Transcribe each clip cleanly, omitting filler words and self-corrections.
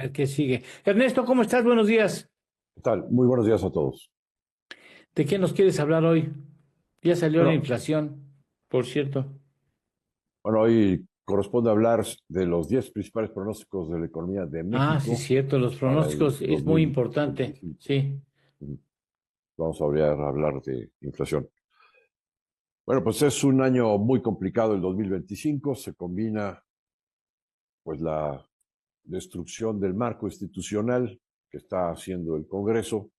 A ver qué sigue. Ernesto, ¿cómo estás? Buenos días. ¿Qué tal? Muy buenos días a todos. ¿De qué nos quieres hablar hoy? Ya salió la Bueno, inflación, por cierto. hoy corresponde hablar de los 10 principales pronósticos de la economía de Ah, sí, México cierto, los para el pronósticos es muy importante. 2025. Sí. Ujú. Vamos a hablar de inflación. Bueno, pues es un año muy complicado el 2025. Se combina pues la destrucción del marco institucional que está haciendo el Congreso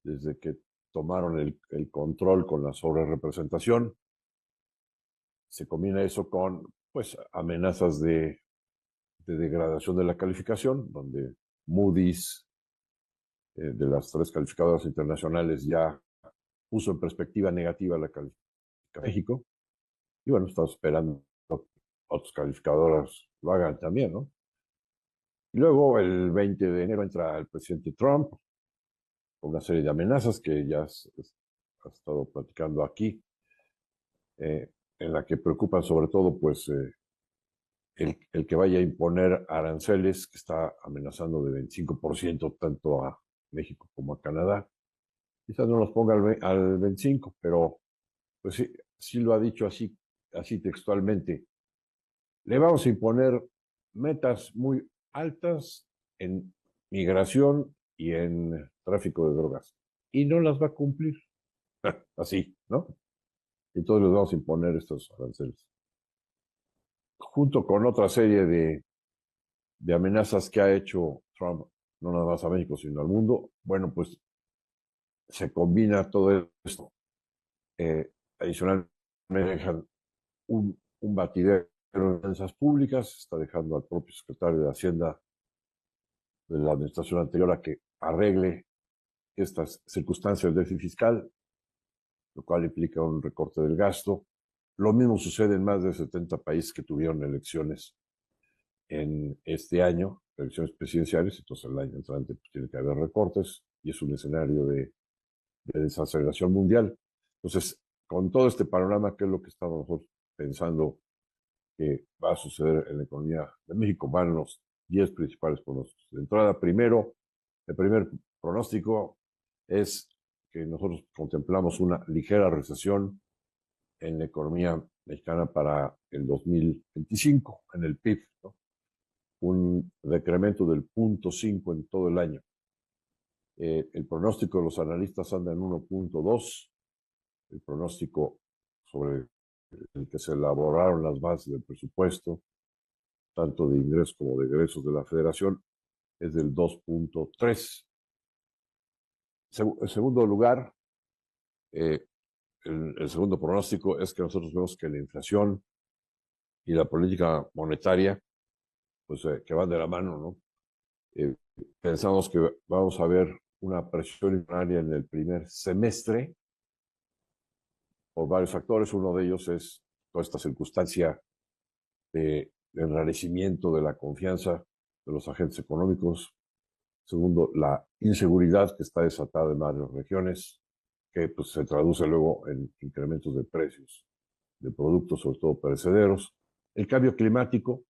desde que tomaron el control con la sobrerepresentación. Se combina eso con pues amenazas de degradación de la calificación, donde Moody's, de las tres calificadoras internacionales, ya puso en perspectiva negativa la calificación de México. Y bueno, estamos esperando que otras calificadoras lo hagan también, ¿no? Y luego, el 20 de enero, entra el presidente Trump con una serie de amenazas que ya ha estado platicando aquí, eh, en la que preocupan sobre todo, pues, el que vaya a imponer aranceles que está amenazando de 25% tanto a México como a Canadá. Quizás no los ponga al 25, pero pues sí, sí lo ha dicho así textualmente. Le vamos a imponer metas muy altas en migración y en tráfico de drogas. Y no las va a cumplir. Así, ¿no? Entonces les vamos a imponer estos aranceles. Junto con otra serie de amenazas que ha hecho Trump, no nada más a México, sino al mundo, bueno, pues se combina todo esto. Adicionalmente, dejan un batidero de finanzas públicas, está dejando al propio secretario de Hacienda de la administración anterior a que arregle estas circunstancias del déficit fiscal, lo cual implica un recorte del gasto. Lo mismo sucede en más de 70 países que tuvieron elecciones en este año, elecciones presidenciales, entonces el año entrante pues, tiene que haber recortes y es un escenario de desaceleración mundial. Entonces, con todo este panorama, ¿qué es lo que estamos nosotros pensando que va a suceder en la economía de México? Van los 10 principales pronósticos. De entrada, primero, el primer pronóstico es que nosotros contemplamos una ligera recesión en la economía mexicana para el 2025, en el PIB, ¿no? Un decremento del 0.5 en todo el año. El pronóstico de los analistas anda en 1.2, el pronóstico sobre el que se elaboraron las bases del presupuesto, tanto de ingresos como de egresos de la Federación, es del 2.3. En segundo lugar, eh, el segundo pronóstico es que nosotros vemos que la inflación y la política monetaria, pues que van de la mano, ¿no? Eh, Pensamos que vamos a ver una presión inflacionaria en el primer semestre por varios factores. Uno de ellos es toda esta circunstancia de enrarecimiento de la confianza de los agentes económicos. Segundo, la inseguridad que está desatada en varias regiones, que pues, se traduce luego en incrementos de precios de productos, sobre todo perecederos. El cambio climático,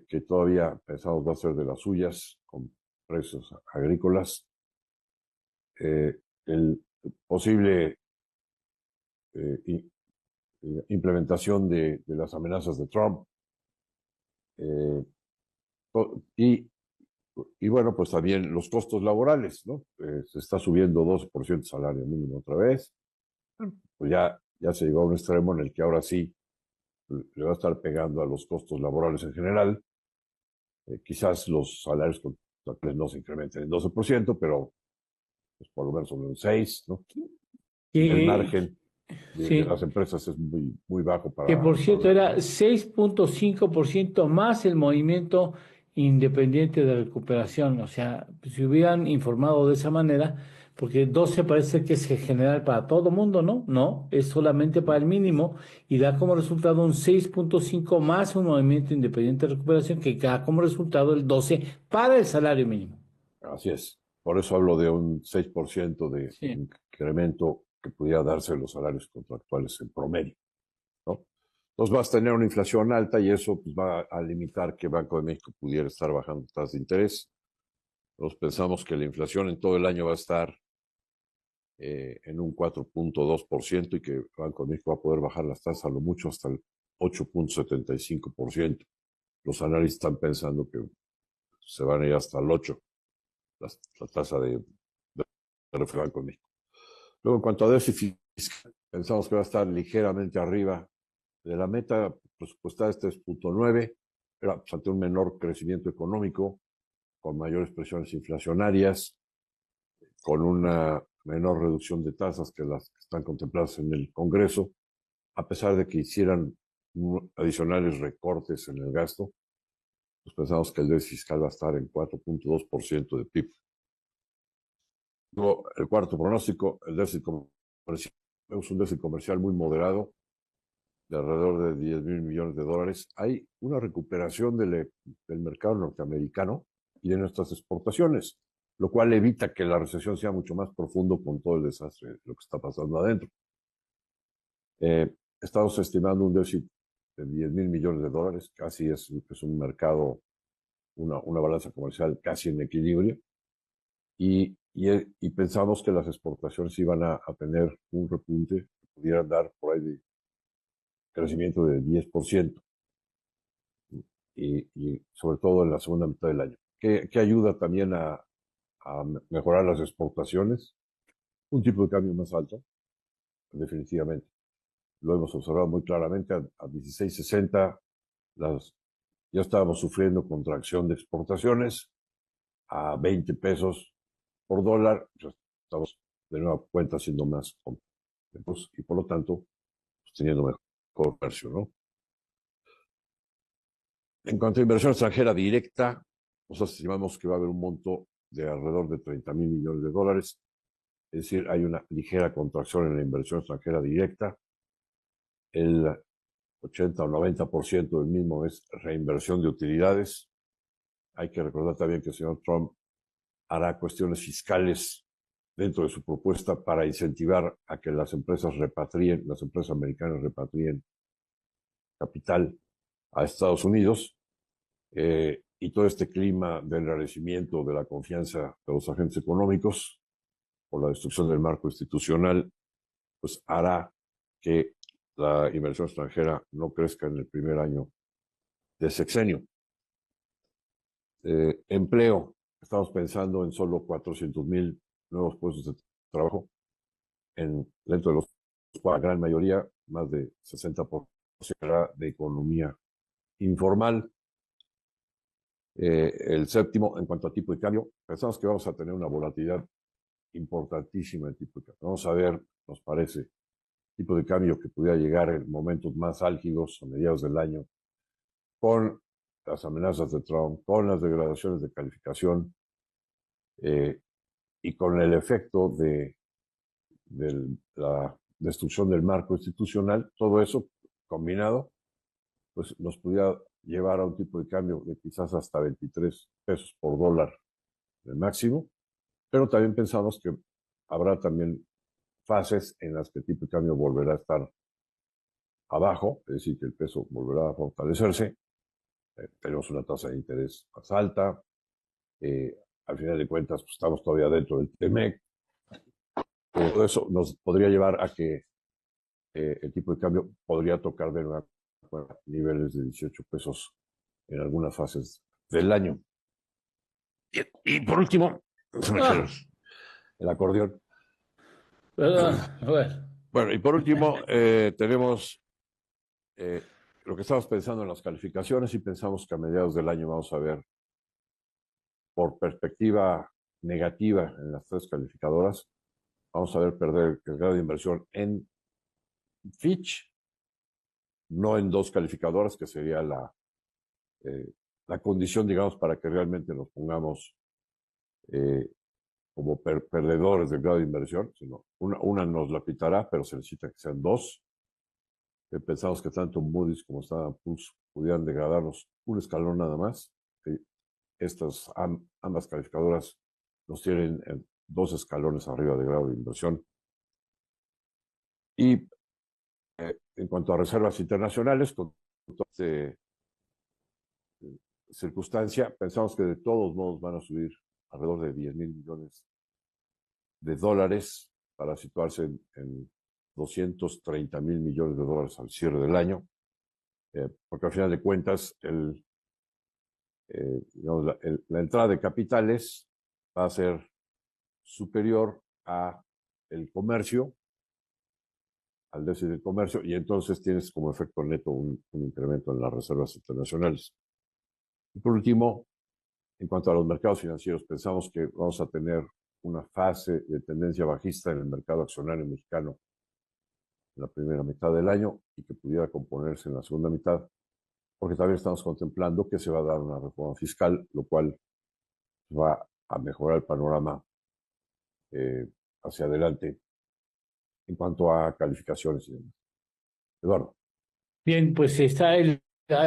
que todavía pensamos va a ser de las suyas, con precios agrícolas. El posible eh, implementación de las amenazas de Trump. Eh, y, y bueno, pues también los costos laborales, ¿no? Se está subiendo 12% el salario mínimo otra vez. Pues ya se llegó a un extremo en el que ahora sí le va a estar pegando a los costos laborales en general. Quizás los salarios contractuales no se incrementen en 12%, pero pues por lo menos sobre un 6%, ¿no? Y el Que, margen de sí, las empresas es muy bajo que por para cierto la era economía. 6.5% más el movimiento independiente de recuperación. O sea, si hubieran informado de esa manera, porque 12 parece que es general para todo mundo, ¿no? No, es solamente para el mínimo y da como resultado un 6.5 más un movimiento independiente de recuperación que da como resultado el 12 para el salario mínimo. Así es. Por eso hablo de un 6% de Sí. incremento que pudiera darse en los salarios contractuales en promedio, ¿no? Entonces vas a tener una inflación alta y eso pues, va a limitar que Banco de México pudiera estar bajando tasas de interés. Entonces pensamos que la inflación en todo el año va a estar en un 4.2% y que Banco de México va a poder bajar las tasas a lo mucho hasta el 8.75%. Los analistas están pensando que se van a ir hasta el 8%, la tasa de Banco de México. Luego, en cuanto a déficit fiscal, pensamos que va a estar ligeramente arriba de la meta presupuestada es 3.9, pero pues, ante un menor crecimiento económico, con mayores presiones inflacionarias, con una menor reducción de tasas que las que están contempladas en el Congreso, a pesar de que hicieran adicionales recortes en el gasto, pues pensamos que el déficit fiscal va a estar en 4.2% de PIB. Luego, el cuarto pronóstico, el déficit comercial. Es un déficit comercial muy moderado, de alrededor de 10 mil millones de dólares. Hay una recuperación del mercado norteamericano y de nuestras exportaciones, lo cual evita que la recesión sea mucho más profundo con todo el desastre de lo que está pasando adentro. Estamos estimando un déficit de 10 mil millones de dólares, casi es un mercado, una balanza comercial casi en equilibrio, y pensamos que las exportaciones iban a tener un repunte que pudieran dar por ahí de crecimiento de 10%, y sobre todo en la segunda mitad del año, que ayuda también a mejorar las exportaciones, un tipo de cambio más alto, definitivamente. Lo hemos observado muy claramente a 16.60, ya estábamos sufriendo contracción de exportaciones a 20 pesos por dólar, ya estamos de nueva cuenta siendo más competitivos y por lo tanto pues, teniendo mejor precio, ¿no? En cuanto a inversión extranjera directa, nosotros estimamos que va a haber un monto de alrededor de 30 mil millones de dólares, es decir, hay una ligera contracción en la inversión extranjera directa. El 80 o 90% del mismo es reinversión de utilidades. Hay que recordar también que el señor Trump hará cuestiones fiscales dentro de su propuesta para incentivar a que las empresas americanas repatrien capital a Estados Unidos. Y todo este clima del enrarecimiento de la confianza de los agentes económicos por la destrucción del marco institucional, pues hará que la inversión extranjera no crezca en el primer año de sexenio. Empleo, estamos pensando en solo 400,000 nuevos puestos de trabajo, dentro de los cuales la gran mayoría, más de 60%, será de economía informal. El séptimo, en cuanto a tipo de cambio, pensamos que vamos a tener una volatilidad importantísima en tipo de cambio. Vamos a ver, nos parece, tipo de cambio que pudiera llegar en momentos más álgidos a mediados del año, con las amenazas de Trump, con las degradaciones de calificación y con el efecto de la destrucción del marco institucional. Todo eso combinado, pues nos pudiera llevar a un tipo de cambio de quizás hasta 23 pesos por dólar el máximo, pero también pensamos que habrá también fases en las que el tipo de cambio volverá a estar abajo, es decir, que el peso volverá a fortalecerse. Tenemos una tasa de interés más alta. Al final de cuentas, pues, estamos todavía dentro del TEMEC. Todo eso nos podría llevar a que el tipo de cambio podría tocar de nuevo niveles de 18 pesos en algunas fases del año. Y por último, el acordeón. Perdón, bueno. Bueno, y por último, tenemos lo que estamos pensando en las calificaciones y pensamos que a mediados del año vamos a ver, por perspectiva negativa en las tres calificadoras, vamos a ver perder el grado de inversión en Fitch, no en dos calificadoras, que sería la condición, digamos, para que realmente nos pongamos como perdedores del grado de inversión, sino una nos la quitará, pero se necesita que sean dos. Pensamos que tanto Moody's como Standard Poor's pudieran degradarnos un escalón nada más. Estas ambas calificadoras nos tienen dos escalones arriba de grado de inversión. Y En cuanto a reservas internacionales, con toda esta circunstancia, pensamos que de todos modos van a subir alrededor de 10,000 millones de dólares para situarse en 230 mil millones de dólares al cierre del año, porque al final de cuentas digamos, la entrada de capitales va a ser superior a el comercio, al déficit del comercio, y entonces tienes como efecto neto un incremento en las reservas internacionales. Y por último, en cuanto a los mercados financieros, pensamos que vamos a tener una fase de tendencia bajista en el mercado accionario mexicano en la primera mitad del año y que pudiera componerse en la segunda mitad, porque también estamos contemplando que se va a dar una reforma fiscal, lo cual va a mejorar el panorama hacia adelante en cuanto a calificaciones y demás. Eduardo. Bien, pues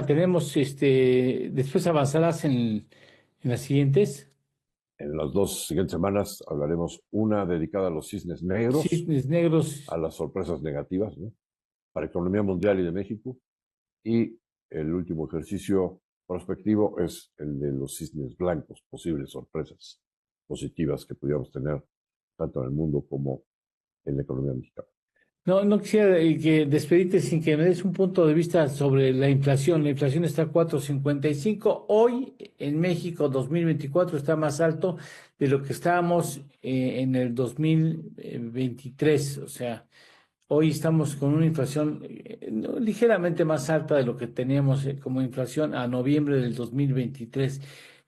tenemos después avanzarás en las siguientes. En las 2 siguientes semanas hablaremos una dedicada a los cisnes negros, Cisnes negros. a las sorpresas negativas, ¿no?, para economía mundial y de México. Y el último ejercicio prospectivo es el de los cisnes blancos, posibles sorpresas positivas que pudiéramos tener tanto en el mundo como en la economía mexicana. No quisiera que despedirte sin que me des un punto de vista sobre la inflación. La inflación está a 4,55. Hoy en México 2024 está más alto de lo que estábamos en el 2023. O sea, hoy estamos con una inflación ligeramente más alta de lo que teníamos como inflación a noviembre del 2023.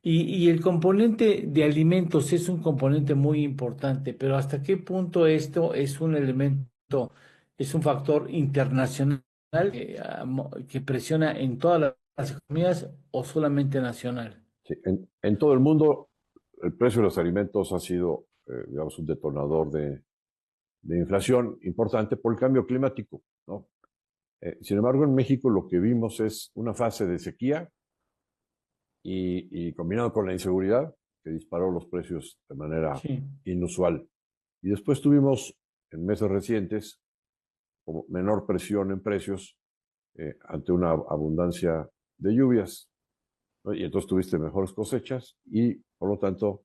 Y el componente de alimentos es un componente muy importante, pero ¿hasta qué punto esto es un elemento, es un factor internacional que presiona en todas las economías o solamente nacional? Sí, en todo el mundo, el precio de los alimentos ha sido, digamos, un detonador de inflación importante por el cambio climático, ¿no? Sin embargo, en México lo que vimos es una fase de sequía y combinado con la inseguridad que disparó los precios de manera Sí. inusual. Y después tuvimos en meses recientes como menor presión en precios ante una abundancia de lluvias, ¿no? Y entonces tuviste mejores cosechas y por lo tanto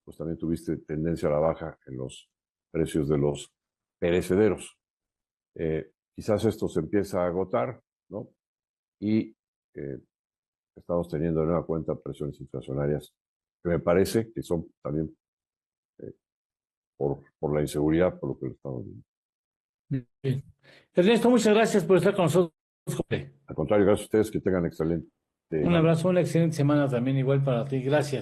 pues también tuviste tendencia a la baja en los precios de los perecederos. Quizás esto se empieza a agotar, ¿no? Y estamos teniendo de nueva cuenta presiones inflacionarias que me parece que son también eh, por la inseguridad, por lo que lo estamos viendo. Bien. Ernesto, muchas gracias por estar con nosotros. Al contrario, gracias a ustedes, que tengan excelente Un semana. abrazo, una excelente semana también igual para ti. Gracias.